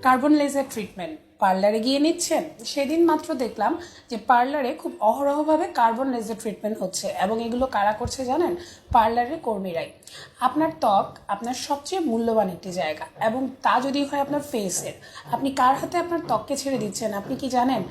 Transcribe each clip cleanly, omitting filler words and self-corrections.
Carbon laser treatment পার্লারে গিয়ে নিচ্ছেন। সেদিন মাত্র দেখলাম যে পার্লারে খুব অহরহভাবে কার্বন লেজার ট্রিটমেন্ট হচ্ছে, এবং এগুলো কারা করছে জানেন? পার্লারের কর্মীরাই। আপনার ত্বক আপনার সবচেয়ে মূল্যবান একটি জায়গা, এবং তা যদি হয় আপনার ফেসের, আপনি কার হাতে আপনার ত্বককে ছেড়ে দিচ্ছেন আপনি কি জানেন?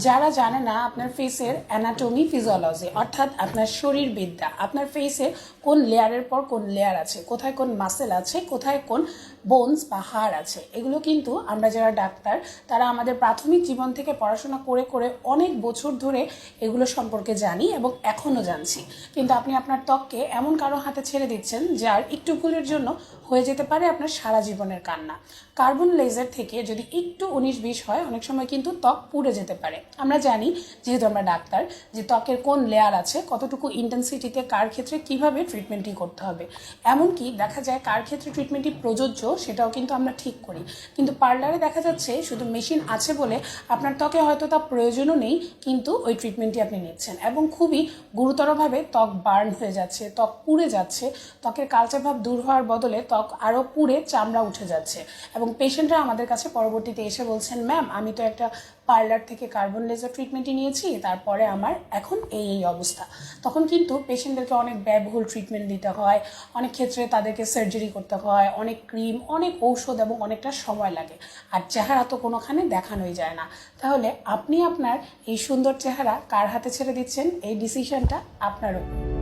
যারা জানে না আপনার ফেসের অ্যানাটমি ফিজিওলজি, অর্থাৎ আপনার শরীরবিদ্যা, আপনার ফেসে কোন লেয়ারের পর কোন লেয়ার আছে, কোথায় কোন মাসেল আছে, কোথায় কোন বোনস বা হাড় আছে, এগুলো কিন্তু আমরা যারা ডাক্তার তারা আমাদের প্রাথমিক জীবন থেকে পড়াশোনা করে করে অনেক বছর ধরে এগুলো সম্পর্কে জানি এবং এখনও জানছি। কিন্তু আপনি আপনার ত্বককে এমন কারো হাতে ছেড়ে দিচ্ছেন যার একটু ভুলের জন্য হয়ে যেতে পারে আপনার সারা জীবনের কান্না। কার্বন লেজার থেকে যদি একটু 19-20 হয়, অনেক সময় কিন্তু ত্বক পুড়ে যেতে পারে। আমরা জানি, যেহেতু আমরা ডাক্তার, যে ত্বকের কোন লেয়ার আছে, কতটুকু ইন্টেন্সিটিতে কার ক্ষেত্রে কিভাবে ট্রিটমেন্টটি করতে হবে, এমনকি দেখা যায় কার ক্ষেত্রে ট্রিটমেন্টটি প্রযোজ্য সেটাও কিন্তু আমরা ঠিক করি। কিন্তু পার্লারে দেখা যাচ্ছে শুধু মেশিন আছে বলে আপনার ত্বকে হয়তো তা প্রয়োজনও নেই, কিন্তু ওই ট্রিটমেন্টটি আপনি নিচ্ছেন এবং খুবই গুরুতরভাবে ত্বক বার্ন হয়ে যাচ্ছে, ত্বক পুড়ে যাচ্ছে, ত্বকের কালচে ভাব দূর হওয়ার বদলে ত্বক আরও পুড়ে চামড়া উঠে যাচ্ছে। এবং পেশেন্টরা আমাদের কাছে পরবর্তীতে এসে বলছেন, ম্যাম আমি তো একটা পার্লার থেকে কার্বন লেজার ট্রিটমেন্টই নিয়েছি, তারপরে আমার এখন এই অবস্থা। তখন কিন্তু পেশেন্টদেরকে অনেক ব্যয়বহুল ট্রিটমেন্ট দিতে হয়, অনেক ক্ষেত্রে তাদেরকে সার্জারি করতে হয়, অনেক ক্রিম, অনেক ঔষধ এবং অনেকটা সময় লাগে, আর চেহারা তো কোনোখানে দেখানোই যায় না। তাহলে আপনি আপনার এই সুন্দর চেহারা কার হাতে ছেড়ে দিচ্ছেন, এই ডিসিশনটা আপনার উপর।